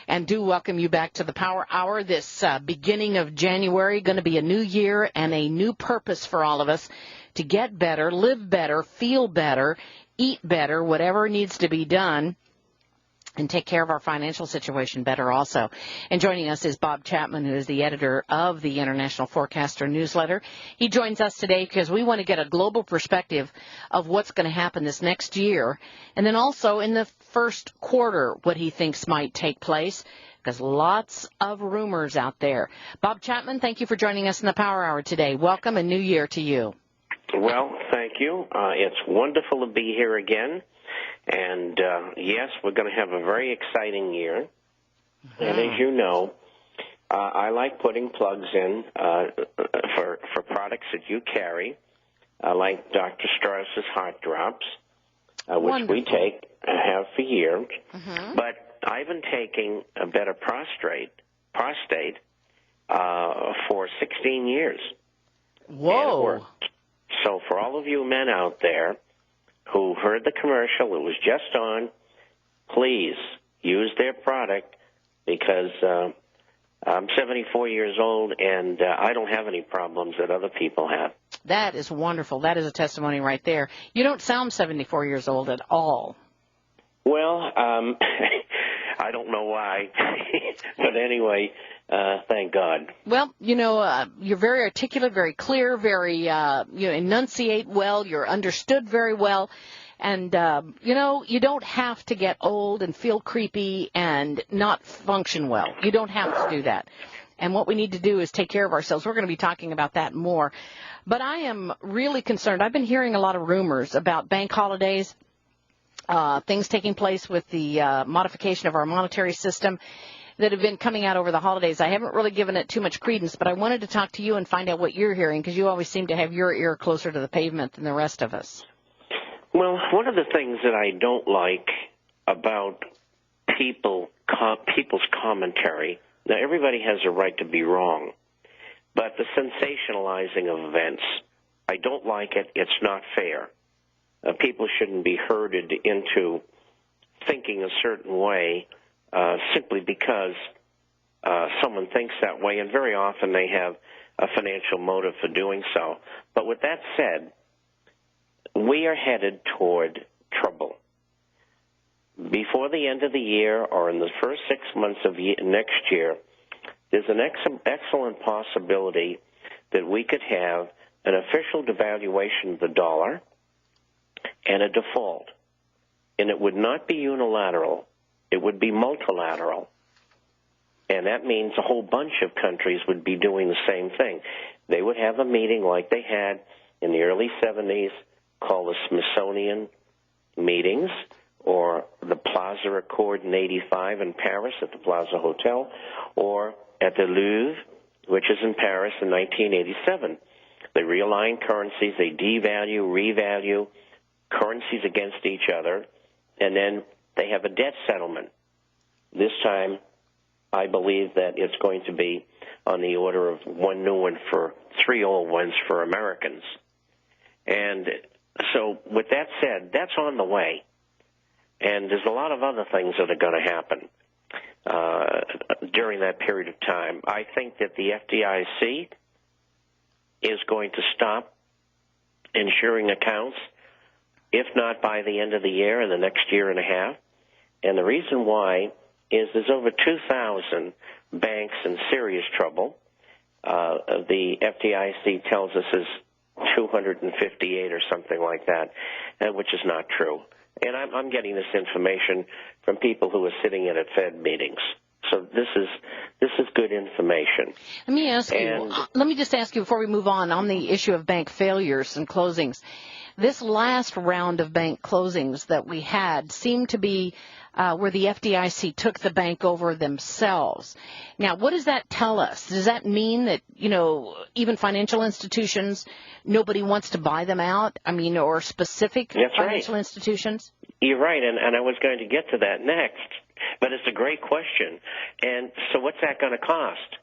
and do welcome you back to the Power Hour this beginning of January. Going to be a new year and a new purpose for all of us to get better, live better, feel better, eat better, whatever needs to be done, and take care of our financial situation better also. And joining us is Bob Chapman, who is the editor of the International Forecaster newsletter. He joins us today because we want to get a global perspective of what's going to happen this next year, and then also in the first quarter what he thinks might take place, because lots of rumors out there. Bob Chapman, thank you for joining us in the Power Hour today. Welcome and New Year to you. Well, thank you. It's wonderful to be here again. And, yes, we're going to have a very exciting year. Mm-hmm. And as you know, I like putting plugs in for products that you carry, like Dr. Strauss's Heart Drops, which we have for years. Mm-hmm. But I've been taking a Better Prostate for 16 years. Whoa. And it worked. So for all of you men out there who heard the commercial, it was just on, please use their product, because I'm 74 years old and I don't have any problems that other people have. That is wonderful. That is a testimony right there. You don't sound 74 years old at all. Well, I don't know why, but anyway, thank God. Well, you're very articulate, very clear, very, you enunciate well, you're understood very well, and, you don't have to get old and feel creepy and not function well. You don't have to do that. And what we need to do is take care of ourselves. We're going to be talking about that more. But I am really concerned. I've been hearing a lot of rumors about bank holidays, things taking place with the modification of our monetary system that have been coming out over the holidays. I haven't really given it too much credence, but I wanted to talk to you and find out what you're hearing, because you always seem to have your ear closer to the pavement than the rest of us. Well, one of the things that I don't like about people's commentary, now everybody has a right to be wrong, but the sensationalizing of events, I don't like it. It's not fair. People shouldn't be herded into thinking a certain way simply because someone thinks that way, and very often they have a financial motive for doing so. But with that said, we are headed toward trouble. Before the end of the year or in the first 6 months of next year, there's an excellent possibility that we could have an official devaluation of the dollar and a default. And it would not be unilateral. It would be multilateral. And that means a whole bunch of countries would be doing the same thing. They would have a meeting like they had in the early 70s called the Smithsonian meetings, or the Plaza Accord in 85 in Paris at the Plaza Hotel, or at the Louvre, which is in Paris in 1987. They realign currencies, they devalue, revalue currencies against each other, and then they have a debt settlement. This time, I believe that it's going to be on the order of one new one for three old ones for Americans. And so with that said, that's on the way. And there's a lot of other things that are going to happen during that period of time. I think that the FDIC is going to stop insuring accounts, if not by the end of the year, in the next year and a half. And the reason why is there's over 2,000 banks in serious trouble. The FDIC tells us is 258 or something like that, which is not true. And I'm getting this information from people who are sitting in at Fed meetings. So this is good information. Let me ask you. Let me just ask you before we move on the issue of bank failures and closings. This last round of bank closings that we had seemed to be where the FDIC took the bank over themselves. Now, what does that tell us? Does that mean that, even financial institutions, nobody wants to buy them out? I mean, or specific financial institutions? You're right, and I was going to get to that next, but it's a great question. And so what's that going to cost?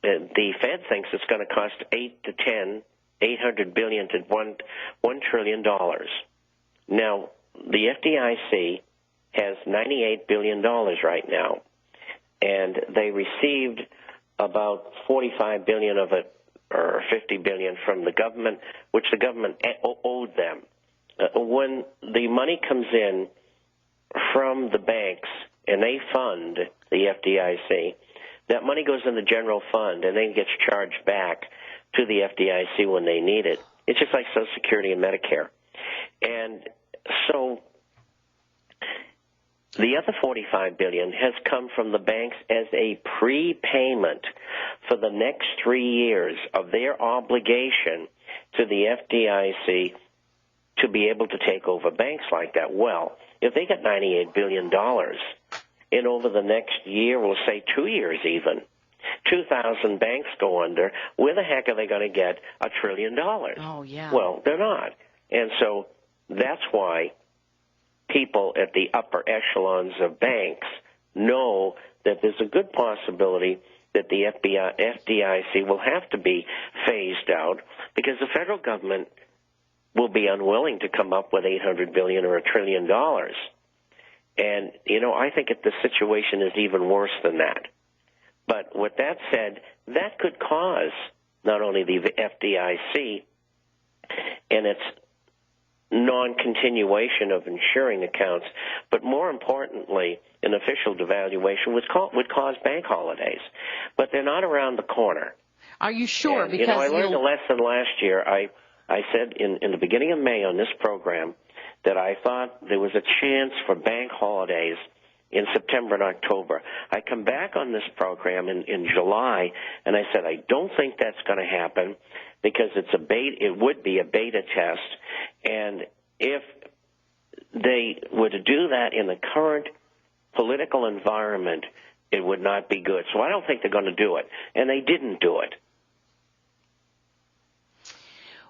The Fed thinks it's going to cost $800 billion to $1 trillion. Now, the FDIC has $98 billion right now. and they received about $45 billion of it, or $50 billion from the government, which the government owed them. When the money comes in from the banks and they fund the FDIC, that money goes in the general fund and then gets charged back to the FDIC when they need it. It's just like Social Security and Medicare. And so the other $45 billion has come from the banks as a prepayment for the next 3 years of their obligation to the FDIC to be able to take over banks like that. Well, if they got $98 billion, and over the next year, we'll say 2 years even, 2,000 banks go under, where the heck are they going to get $1 trillion? Oh, yeah. Well, they're not. And so that's why people at the upper echelons of banks know that there's a good possibility that the FDIC will have to be phased out because the federal government will be unwilling to come up with $800 billion or $1 trillion. And, I think that the situation is even worse than that. But with that said, that could cause not only the FDIC and its non-continuation of insuring accounts, but more importantly, an official devaluation would cause bank holidays. But they're not around the corner. Are you sure? And, because I learned a lesson last year. I said in the beginning of May on this program that I thought there was a chance for bank holidays in September and October. I come back on this program in July, and I said I don't think that's going to happen because it would be a beta test, and if they were to do that in the current political environment, it would not be good. So I don't think they're going to do it, and they didn't do it.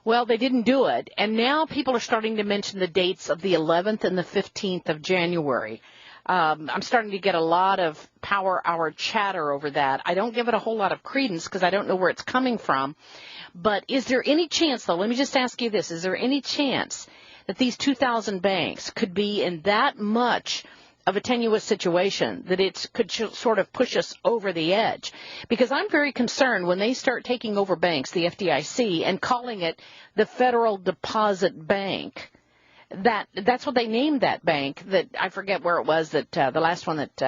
Well, they didn't do it, and now people are starting to mention the dates of the 11th and the 15th of January. I'm starting to get a lot of power hour chatter over that. I don't give it a whole lot of credence because I don't know where it's coming from. But is there any chance, though, let me just ask you this, is there any chance that these 2,000 banks could be in that much of a tenuous situation that it could sort of push us over the edge? Because I'm very concerned when they start taking over banks, the FDIC, and calling it the Federal Deposit Bank. That's what they named that bank. That I forget where it was. That the last one that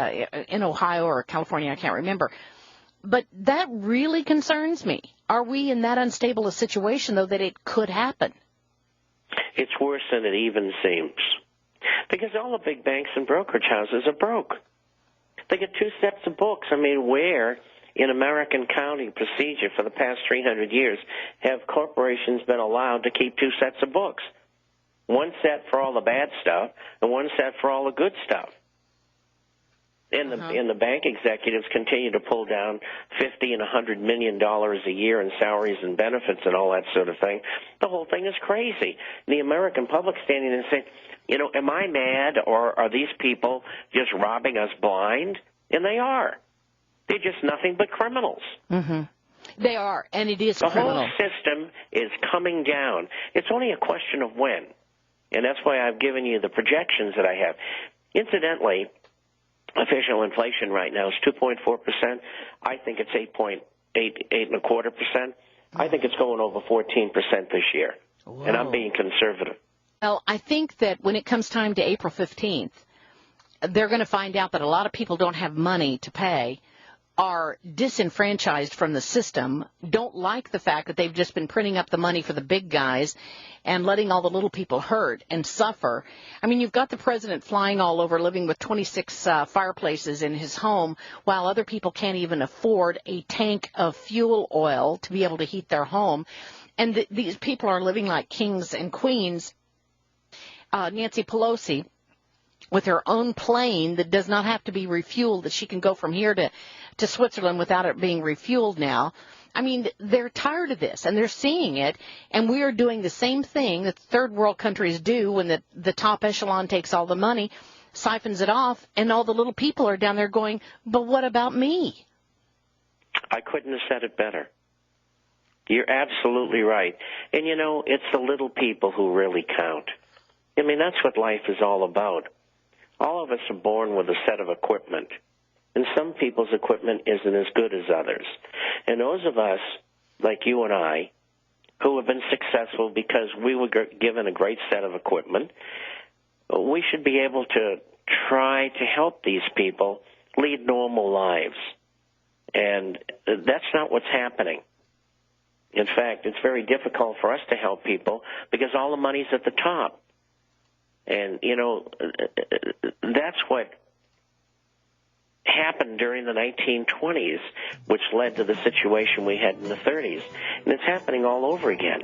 in Ohio or California, I can't remember. But that really concerns me. Are we in that unstable a situation, though, that it could happen? It's worse than it even seems. Because all the big banks and brokerage houses are broke. They get two sets of books. I mean, where in American county procedure for the past 300 years have corporations been allowed to keep two sets of books? One set for all the bad stuff and one set for all the good stuff. And the bank executives continue to pull down $50 and $100 million a year in salaries and benefits and all that sort of thing. The whole thing is crazy. The American public standing and saying, am I mad or are these people just robbing us blind? And they are. They're just nothing but criminals. Mm-hmm. They are, and it is criminal. The whole system is coming down. It's only a question of when. And that's why I've given you the projections that I have. Incidentally, official inflation right now is 2.4%. I think it's 8.25%. I think it's going over 14% this year. Whoa. And I'm being conservative. Well, I think that when it comes time to April 15th, they're going to find out that a lot of people don't have money to pay, are disenfranchised from the system, don't like the fact that they've just been printing up the money for the big guys and letting all the little people hurt and suffer. I mean, you've got the president flying all over, living with 26 fireplaces in his home, while other people can't even afford a tank of fuel oil to be able to heat their home. And these people are living like kings and queens. Nancy Pelosi, with her own plane that does not have to be refueled, that she can go from here to Switzerland without it being refueled now. I mean, they're tired of this, and they're seeing it, and we are doing the same thing that third world countries do when the top echelon takes all the money, siphons it off, and all the little people are down there going, but what about me? I couldn't have said it better. You're absolutely right. And, it's the little people who really count. I mean, that's what life is all about. All of us are born with a set of equipment. and some people's equipment isn't as good as others. And those of us, like you and I, who have been successful because we were given a great set of equipment, we should be able to try to help these people lead normal lives. And that's not what's happening. In fact, it's very difficult for us to help people because all the money's at the top. And, that's what happened during the 1920s, which led to the situation we had in the 30s. And it's happening all over again.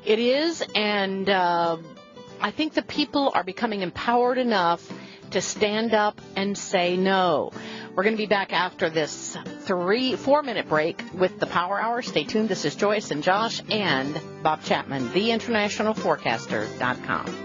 It is, and I think the people are becoming empowered enough to stand up and say no. We're going to be back after this 4-minute break with the Power Hour. Stay tuned. This is Joyce and Josh and Bob Chapman, theinternationalforecaster.com.